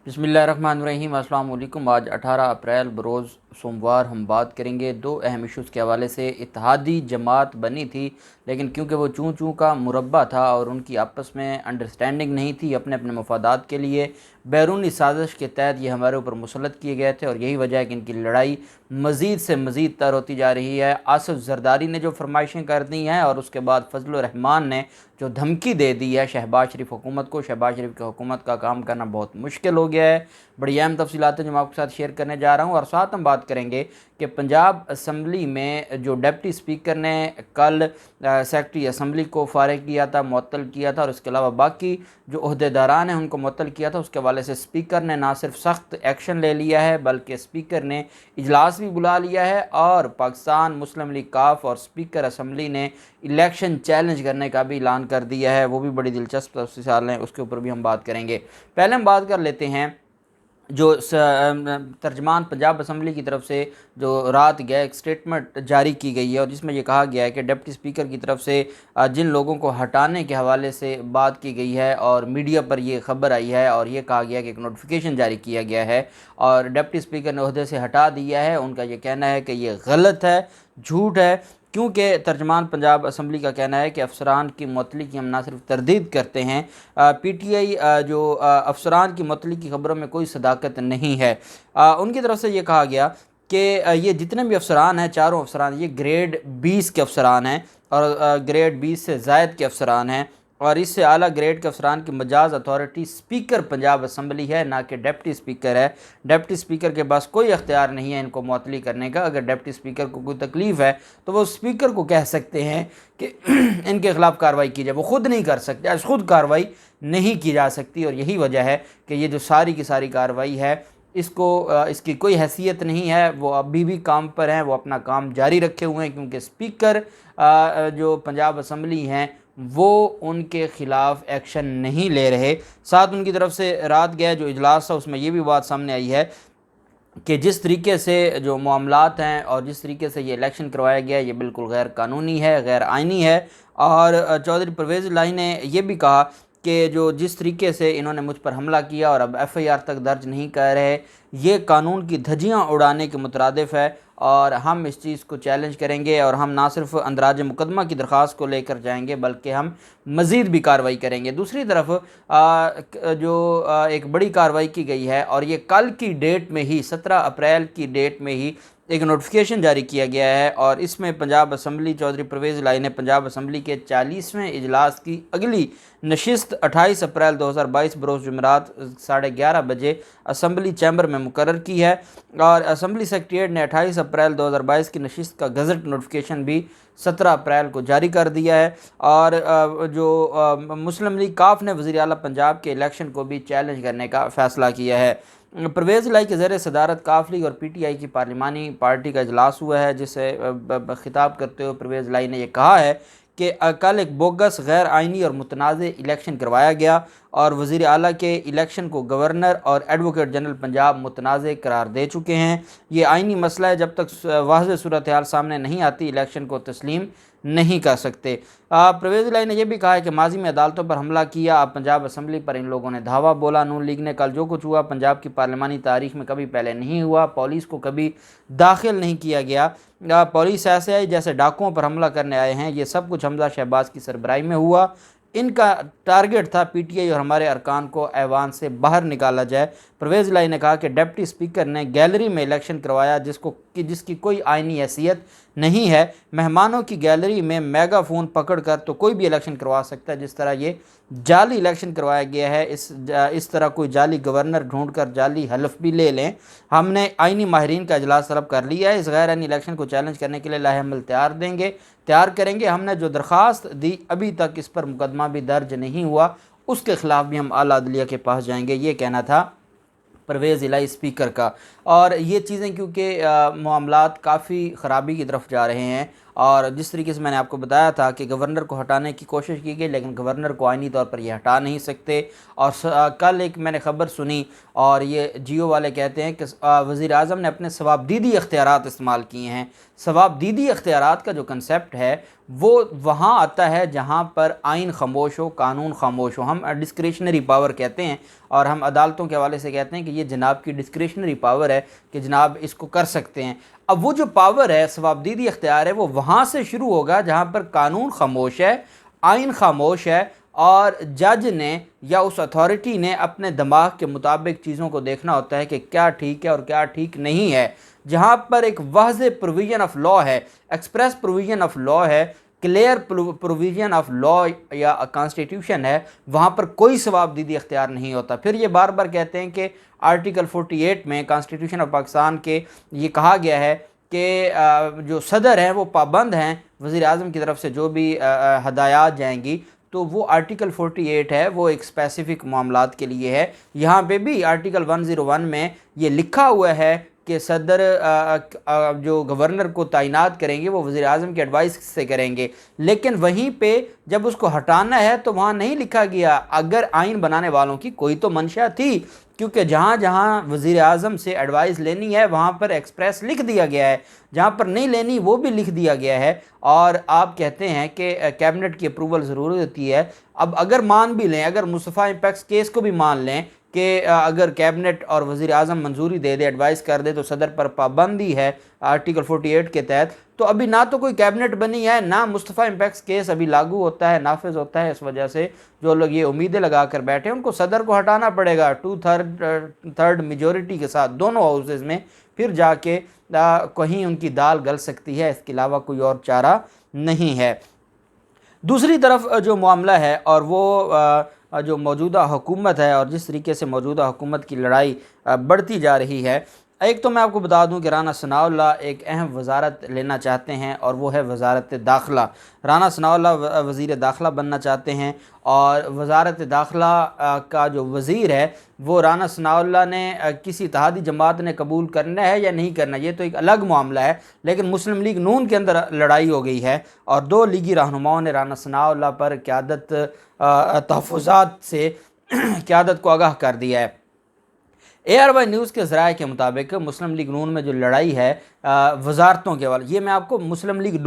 बिस्मिल्लाहिर्रहमानिर्रहीम। अस्सलाम वालेकुम। आज 18 अप्रैल बरोज़ सोमवार हम बात करेंगे दो अहम इशूज़ के हवाले से। इत्तेहादी जमात बनी थी, लेकिन क्योंकि वो चूँ चूँ का मुरब्बा था और उनकी आपस में अंडरस्टैंडिंग नहीं थी, अपने अपने मफादात के लिए बैरूनी साजिश के तहत ये हमारे ऊपर मुसल्लत किए गए थे और यही वजह है कि इनकी लड़ाई मज़ीद से मज़ीद तर होती जा रही है। आसिफ जरदारी ने जो फरमाइशें कर दी हैं और उसके बाद फजलुर रहमान ने जो धमकी दे दी है शहबाज शरीफ हुकूमत को, शहबाज शरीफ की हुकूमत का काम करना बहुत मुश्किल हो गया है। बड़ी अहम तफसीलात जो मैं आपके साथ शेयर करने जा रहा हूँ और साथ हम बात करेंगे कि पंजाब असम्बली में जो डिप्टी स्पीकर ने कल सेक्रेटरी असम्बली को फारिग किया था, मुअत्तल किया था और इसके अलावा बाकी जो अहदेदारान हैं उनको मुअत्तल किया था, उसके हवाले से स्पीकर ने ना सिर्फ सख्त एक्शन ले लिया है बल्कि स्पीकर ने इजलास भी बुला लिया है और पाकिस्तान मुस्लिम लीग काफ और स्पीकर असम्बली ने इलेक्शन चैलेंज करने का भी ऐलान कर दिया है। वो भी बड़ी दिलचस्प तफसीलात हैं, उसके ऊपर भी हम बात करेंगे। पहले हम बात कर लेते हैं जो तर्जमान पंजाब असम्बली की तरफ से जो रात गया एक स्टेटमेंट जारी की गई है और जिसमें ये कहा गया है कि डिप्टी स्पीकर की तरफ से जिन लोगों को हटाने के हवाले से बात की गई है और मीडिया पर ये खबर आई है और ये कहा गया कि एक नोटिफिकेशन जारी किया गया है और डिप्टी स्पीकर ने ओहदे से हटा दिया है। उनका ये कहना है कि ये गलत है, झूठ है, क्योंकि तर्जमान पंजाब असम्बली का कहना है कि अफसरान की मुअत्तली की हम ना सिर्फ तरदीद करते हैं, पीटीआई जो अफसरान की मुअत्तली की खबरों में कोई सदाकत नहीं है। उनकी तरफ से ये कहा गया कि ये जितने भी अफसरान हैं, चारों अफसरान ये ग्रेड 20 के अफसरान हैं और ग्रेड 20 से ज़ायद के अफसरान हैं और इससे आला ग्रेड के अफसरान की Majaz authority speaker Punjab assembly है, ना कि डिप्टी स्पीकर है। डिप्टी स्पीकर के पास कोई अख्तियार नहीं है इनको मुअत्तली करने का। अगर डिप्टी स्पीकर को कोई तकलीफ़ है तो वो स्पीकर को कह सकते हैं कि इनके ख़िलाफ़ कार्रवाई की जाए, वो ख़ुद नहीं कर सकते, आज ख़ुद कार्रवाई नहीं की जा सकती और यही वजह है कि ये जो सारी की सारी कार्रवाई है इसकी कोई हैसियत नहीं है। वो अभी भी काम पर हैं, वो अपना काम जारी रखे हुए हैं क्योंकि स्पीकर जो पंजाब असम्बली हैं वो उनके ख़िलाफ़ एक्शन नहीं ले रहे। साथ उनकी तरफ से रात गया जो इजलास था उसमें ये भी बात सामने आई है कि जिस तरीके से जो मामलात हैं और जिस तरीके से ये इलेक्शन करवाया गया ये बिल्कुल गैर कानूनी है, गैर आइनी है। और चौधरी परवेज़ इलाही ने यह भी कहा कि जो जिस तरीके से इन्होंने मुझ पर हमला किया और अब एफआईआर तक दर्ज नहीं कर रहे, ये कानून की धज्जियां उड़ाने के मुतरादिफ है और हम इस चीज़ को चैलेंज करेंगे और हम ना सिर्फ अंदराज मुकदमा की दरख्वास्त को लेकर जाएंगे बल्कि हम मज़ीद भी कार्रवाई करेंगे। दूसरी तरफ एक बड़ी कार्रवाई की गई है और ये कल की डेट में ही 17 अप्रैल की डेट में ही एक नोटिफिकेशन जारी किया गया है और इसमें पंजाब असम्बली चौधरी परवेज़ इलाही ने पंजाब असम्बली के 40वें इजलास की अगली नशिस्त 28 अप्रैल 2022 बरोज़ जुमेरात 11:30 बजे असम्बली चैम्बर में मुकर्रर की है और असम्बली सेक्रेटेरिएट ने 28 अप्रैल 2022 की नशिस्त का गज़ट नोटिफिकेशन भी 17 अप्रैल को जारी कर दिया है। और जो मुस्लिम लीग काफ ने वज़ीर आला पंजाब के इलेक्शन को भी चैलेंज करने का फ़ैसला किया है। परवेज़ इलाही के ज़रिए सदारत काफ लीग और पीटीआई की पार्लिमानी पार्टी का इजलास हुआ है जिसे खिताब करते हुए परवेज़ इलाही ने यह कहा है कि कल एक बोगस गैर आइनी और मुतनाज़ इलेक्शन करवाया गया और वज़ीर आला के इलेक्शन को गवर्नर और एडवोकेट जनरल पंजाब मुतनाज़ करार दे चुके हैं। ये आइनी मसला है, जब तक वाज़ेह सूरत हाल सामने नहीं आती इलेक्शन को तस्लीम नहीं कर सकते। परवेज़ इलाही ने यह भी कहा है कि माजी में अदालतों पर हमला किया, अब पंजाब असम्बली पर इन लोगों ने धावा बोला। नून लीग ने कल जो कुछ हुआ पंजाब की पार्लिमानी तारीख में कभी पहले नहीं हुआ, पुलिस को कभी दाखिल नहीं किया गया, पुलिस ऐसे आई जैसे डाकुओं पर हमला करने आए हैं। ये सब कुछ हमजा शहबाज की सरबराही में हुआ। इनका टारगेट था पीटीआई और हमारे अरकान को ऐवान से बाहर निकाला जाए। परवेज़ इलाही ने कहा कि डिप्टी स्पीकर ने गैलरी में इलेक्शन करवाया जिसकी कोई आइनी हैसियत नहीं है। मेहमानों की गैलरी में मेगाफोन पकड़कर तो कोई भी इलेक्शन करवा सकता है, जिस तरह ये जाली इलेक्शन करवाया गया है इस तरह कोई जाली गवर्नर ढूंढ कर जाली हल्फ भी ले लें। हमने आइनी माहिरीन का इजलास तलब कर लिया है, इस गैर आइनी इलेक्शन को चैलेंज करने के लिए लाहेमल तैयार करेंगे। हमने जो दरख्वास्त दी अभी तक इस पर मुकदमा भी दर्ज नहीं हुआ, उसके ख़िलाफ़ भी हम आला अदलिया के पास जाएंगे, ये कहना था परवेज़ इलाही स्पीकर का। और ये चीज़ें क्योंकि मामलात काफ़ी ख़राबी की तरफ जा रहे हैं और जिस तरीके से मैंने आपको बताया था कि गवर्नर को हटाने की कोशिश की गई, लेकिन गवर्नर को आइनी तौर पर ये हटा नहीं सकते। और कल एक मैंने ख़बर सुनी और ये जियो वाले कहते हैं कि वज़ीर आज़म ने अपने सवाबदीदी इख्तियारात इस्तेमाल किए हैं। सवाबदीदी इख्तियारात का जो कंसेप्ट है वो वहाँ आता है जहाँ पर आइन खामोश हो, कानून खामोश हो। हम डिस्क्रिशनरी पावर कहते हैं और हम अदालतों के हवाले से कहते हैं कि ये जनाब की डिस्क्रिशनरी पावर है कि जनाब इसको कर सकते हैं। अब वो जो पावर है, सवाबदीदी इख्तियार है, वो वहाँ से शुरू होगा जहाँ पर कानून खामोश है, आइन खामोश है और जज ने या उस अथॉरिटी ने अपने दिमाग के मुताबिक चीज़ों को देखना होता है कि क्या ठीक है और क्या ठीक नहीं है। जहाँ पर एक वाज़े प्रोविज़न ऑफ लॉ है, एक्सप्रेस प्रोविज़न ऑफ लॉ है, क्लियर प्रोविज़न ऑफ लॉ या कॉन्स्टिट्यूशन है, वहाँ पर कोई सवाबदीदी इख्तियार नहीं होता। फिर ये बार बार कहते हैं कि आर्टिकल 48 में कॉन्स्टिट्यूशन ऑफ पाकिस्तान के ये कहा गया है कि जो सदर हैं वो पाबंद हैं वज़ीर आज़म की तरफ से जो भी हदायत जाएंगी, तो वो आर्टिकल 48 है, वो एक स्पेसिफ़िक मामलात के लिए है। यहाँ पे भी आर्टिकल 101 में ये लिखा हुआ है कि सदर जो गवर्नर को तैनात करेंगे वो वज़ीर आज़म की एडवाइस से करेंगे, लेकिन वहीं पे जब उसको हटाना है तो वहाँ नहीं लिखा गया। अगर आइन बनाने वालों की कोई तो मंशा थी, क्योंकि जहाँ जहाँ वज़ीर आज़म से एडवाइस लेनी है वहाँ पर एक्सप्रेस लिख दिया गया है, जहाँ पर नहीं लेनी वो भी लिख दिया गया है। और आप कहते हैं कि कैबिनेट की अप्रूवल ज़रूरी होती है। अब अगर मान भी लें, अगर मुस्तफ़ा इंपैक्स केस को भी मान लें कि अगर कैबिनेट और वज़ीर आज़म मंजूरी दे दे, एडवाइस कर दे, तो सदर पर पाबंदी है आर्टिकल 48 के तहत, तो अभी ना तो कोई कैबिनेट बनी है, ना मुस्तफ़ा इंपैक्स केस अभी लागू होता है, नाफिज होता है। इस वजह से जो लोग ये उम्मीदें लगा कर बैठे हैं उनको सदर को हटाना पड़ेगा 2/3 मेजॉरिटी के साथ दोनों हाउसेज में, फिर जाके कहीं उनकी दाल गल सकती है। इसके अलावा कोई और चारा नहीं है। दूसरी तरफ जो मामला है और वो जो मौजूदा हुकूमत है और जिस तरीके से मौजूदा हुकूमत की लड़ाई बढ़ती जा रही है, एक तो मैं आपको बता दूं कि राना सनाउल्लाह एक अहम वजारत लेना चाहते हैं और वो है वजारत दाखिला। राना सनाउल्लाह वज़ीर दाखिला बनना चाहते हैं और वजारत दाखिला का जो वज़ीर है वो राना सनाउल्लाह ने किसी इत्तेहादी जमात ने कबूल करना है या नहीं करना, ये तो एक अलग मामला है। लेकिन मुस्लिम लीग नून के अंदर लड़ाई हो गई है और 2 लीगी रहनुमाओं ने राना सनाउल्लाह पर क़यादत तहफ़्फ़ुज़ात से क़यादत को आगाह कर दिया है। ARY न्यूज़ के ज़राए के मुताबिक मुस्लिम लीग नून में जो लड़ाई है वजारतों के वाले, ये मैं आपको मुस्लिम लीग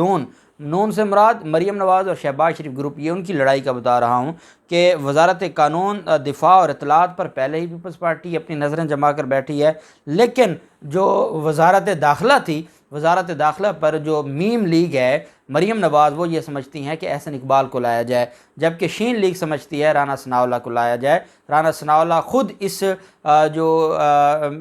नून से मुराद मरीम नवाज़ और शहबाज शरीफ ग्रुप, ये उनकी लड़ाई का बता रहा हूँ कि वजारत कानून, दिफा और इत्तलात पर पहले ही पीपल्स पार्टी अपनी नज़रें जमा कर बैठी है। लेकिन जो वजारत दाखिला थी, वजारत दाखिला पर जो मीम लीग है मरीम नवाज़, वो ये समझती हैं कि एहसन इकबाल को लाया जाए, जबकि शीन लीग समझती है राना सनाउल्लाह को लाया जाए। राना सनाउल्लाह ख़ुद इस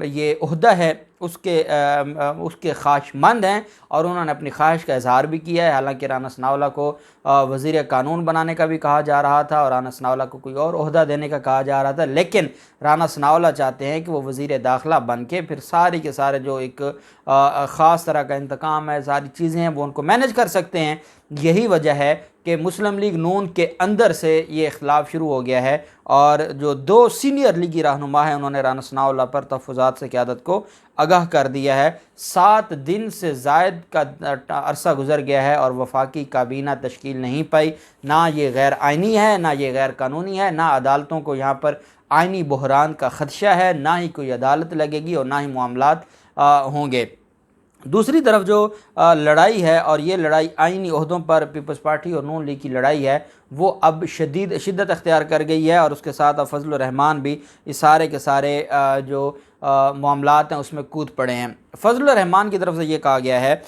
ये ओहदा है उसके ख्वाहिशमंद हैं और उन्होंने अपनी ख्वाहिश का इजहार भी किया है। हालांकि राना सनाउल्लाह को वज़ीर कानून बनाने का भी कहा जा रहा था और राना सनाउल्लाह को कोई और ओहदा देने का कहा जा रहा था, लेकिन राना सनाउल्लाह चाहते हैं कि वो वज़ीर दाखिला बन के फिर सारे के सारे जो एक ख़ास तरह का इंतकाम है, सारी चीज़ें हैं, वो उनको मैनेज कर सकते हैं। यही वजह है कि मुस्लिम लीग नून के अंदर से ये इख्तिलाफ शुरू हो गया है और जो 2 सीनियर लीगी रहनुमा हैं उन्होंने राना सनाउल्लाह पर तहफ़्फ़ुज़ात से क़यादत को आगाह कर दिया है। 7 दिन से ज़ायद का अरसा गुजर गया है और वफाकी काबीना तश्कील नहीं पाई। ना ये गैर आइनी है, ना ये गैर कानूनी है, ना अदालतों को यहाँ पर आइनी बहरान का ख़दशा है, ना ही कोई अदालत लगेगी और ना ही मामलात होंगे। दूसरी तरफ जो लड़ाई है और ये लड़ाई आइनी ओहदों पर पीपल्स पार्टी और नून लीग की लड़ाई है, वो अब शिद्दत अख्तियार कर गई है और उसके साथ अब फजल रहमान भी इस सारे के सारे जो मामलात हैं उसमें कूद पड़े हैं। फजल रहमान की तरफ से ये कहा गया है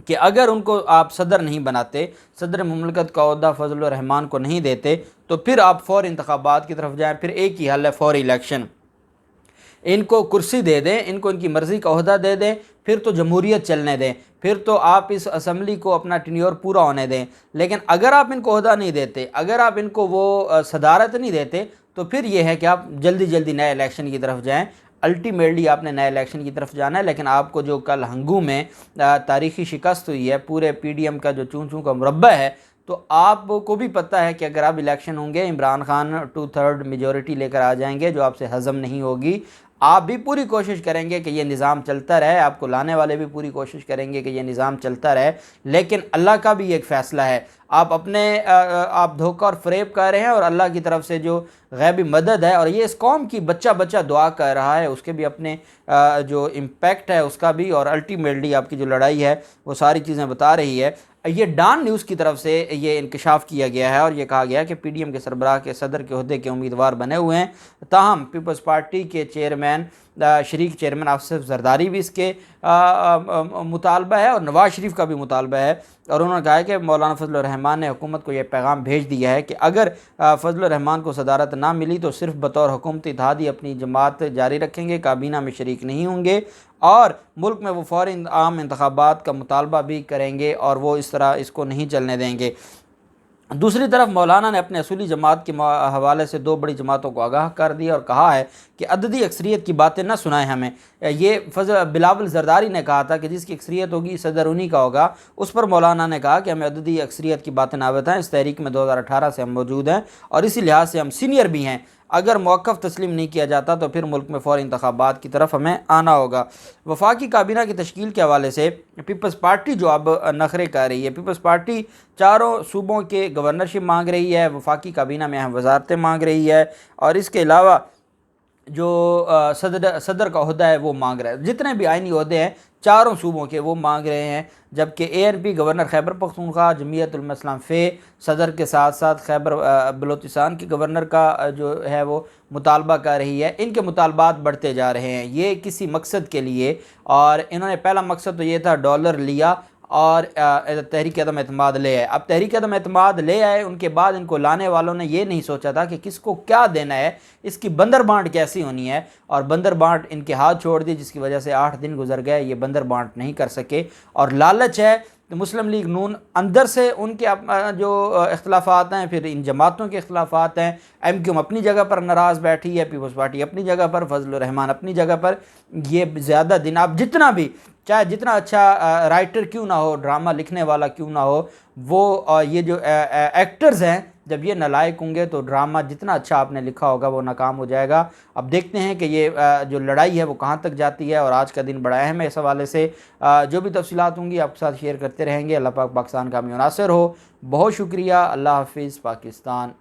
कि अगर उनको आप सदर नहीं बनाते, सदर मुमलकत का ओहदा फजल रहमान को नहीं देते, तो फिर आप फ़ौर इंतखाबात की तरफ जाएँ। फिर एक ही हल है, फ़ौर इलेक्शन। इनको कुर्सी दे दें, इनको इनकी मर्ज़ी का ओहदा दे दें, फिर तो जमहूरियत चलने दें, फिर तो आप इस असम्बली को अपना टेन्योर पूरा होने दें। लेकिन अगर आप इनको ओहदा नहीं देते, अगर आप इनको वो सदारत नहीं देते, तो फिर ये है कि आप जल्दी जल्दी नए इलेक्शन की तरफ जाएँ। अल्टीमेटली आपने नए इलेक्शन की तरफ जाना है। लेकिन आपको जो कल हंगू में तारीख़ी शिकस्त हुई है, पूरे PDM का जो चूं चूं का मुरब्बा है, तो आपको भी पता है कि अगर अब इलेक्शन होंगे, इमरान खान 2/3 मेजॉरिटी लेकर आ जाएंगे जो आपसे हज़म नहीं होगी। आप भी पूरी कोशिश करेंगे कि ये निज़ाम चलता रहे, आपको लाने वाले भी पूरी कोशिश करेंगे कि ये निज़ाम चलता रहे, लेकिन अल्लाह का भी एक फ़ैसला है। आप अपने आप धोखा और फ़रेब कर रहे हैं, और अल्लाह की तरफ से जो गैबी मदद है, और ये इस कौम की बच्चा बच्चा दुआ कर रहा है, उसके भी अपने जो इम्पैक्ट है उसका भी, और अल्टीमेटली आपकी जो लड़ाई है वो सारी चीज़ें बता रही है। ये डॉन न्यूज़ की तरफ से ये इंकशाफ किया गया है, और ये कहा गया कि पीडीएम के सरबराह के सदर के ओहदे के उम्मीदवार बने हुए हैं। ताहम पीपल्स पार्टी के चेयरमैन शरीक चेयरमैन आसिफ जरदारी भी इसके मुतालबा है, और नवाज शरीफ का भी मुतालबा है। और उन्होंने कहा है कि मौलाना फजल रहमान ने हुकूमत को यह पैगाम भेज दिया है कि अगर फजल रहमान को सदारत ना मिली तो सिर्फ बतौर हुकूमती इत्तेहादी अपनी जमात जारी रखेंगे, काबीना में शरीक नहीं होंगे, और मुल्क में वो फ़ौरी आम इंतखाबात का मुतालबा भी करेंगे, और वो इस तरह इसको नहीं चलने देंगे। दूसरी तरफ मौलाना ने अपने असूली जमात के हवाले से दो बड़ी जमातों को आगाह कर दिया और कहा है कि अददी अक्सरियत की बातें न सुनाएं हमें। ये बिलावल जरदारी ने कहा था कि जिसकी अक्सरियत होगी सदर उन्हीं का होगा। उस पर मौलाना ने कहा कि हमें अददी अक्सरियत की बातें ना बताएं, इस तहरीक में 2018 से हम मौजूद हैं, और इसी लिहाज से हम सीनियर भी हैं। अगर मौक़िफ़ तस्लीम नहीं किया जाता तो फिर मुल्क में फ़ौरी इंतखाबात की तरफ हमें आना होगा। वफाकी काबीना की तश्कील के हवाले से पीपल्स पार्टी जो अब नखरे कर रही है, पीपल्स पार्टी चारों सूबों के गवर्नरशिप मांग रही है, वफाकी काबीना में अहम वजारतें मांग रही है, और इसके अलावा जो सदर का ओहदा है वो मांग रहा है। जितने भी आइनी ओहदे हैं चारों सूबों के वो मांग रहे हैं, जबकि ANP गवर्नर खैबर पख्तूनख्वा, जमीयत उलमा इस्लाम फ़े सदर के साथ साथ खैबर बलोचिस्तान के गवर्नर का जो है वो मुतालबा कर रही है। इनके मुतालबात बढ़ते जा रहे हैं, ये किसी मकसद के लिए, और इन्होंने पहला मकसद तो ये था डॉलर लिया और तहरीक अदम एतमाद ले आए। अब तहरीक अदम एतमाद ले आए, उनके बाद इनको लाने वालों ने ये नहीं सोचा था कि किसको क्या देना है, इसकी बंदर बांट कैसी होनी है, और बंदर बांट इनके हाथ छोड़ दी, जिसकी वजह से 8 दिन गुजर गए, ये बंदर बांट नहीं कर सके। और लालच है तो मुस्लिम लीग नून अंदर से उनके जो इख्तलाफात हैं, फिर इन जमातों के इख्तलाफात हैं, MQM अपनी जगह पर नाराज़ बैठी है, पीपल्स पार्टी अपनी जगह पर, फजल रहमान अपनी जगह पर। ये ज़्यादा दिन आप जितना भी, चाहे जितना अच्छा राइटर क्यों ना हो, ड्रामा लिखने वाला क्यों ना हो, वो ये जो एक्टर्स हैं, जब ये नालायक होंगे तो ड्रामा जितना अच्छा आपने लिखा होगा वो नाकाम हो जाएगा। अब देखते हैं कि ये जो लड़ाई है वो कहाँ तक जाती है, और आज का दिन बड़ा अहम है इस हवाले से। जो भी तफसीलात होंगी आपके साथ शेयर करते रहेंगे। अल्लाह पाक पाकिस्तान का हमें नासिर हो। बहुत शुक्रिया। अल्लाह हाफिज़। पाकिस्तान।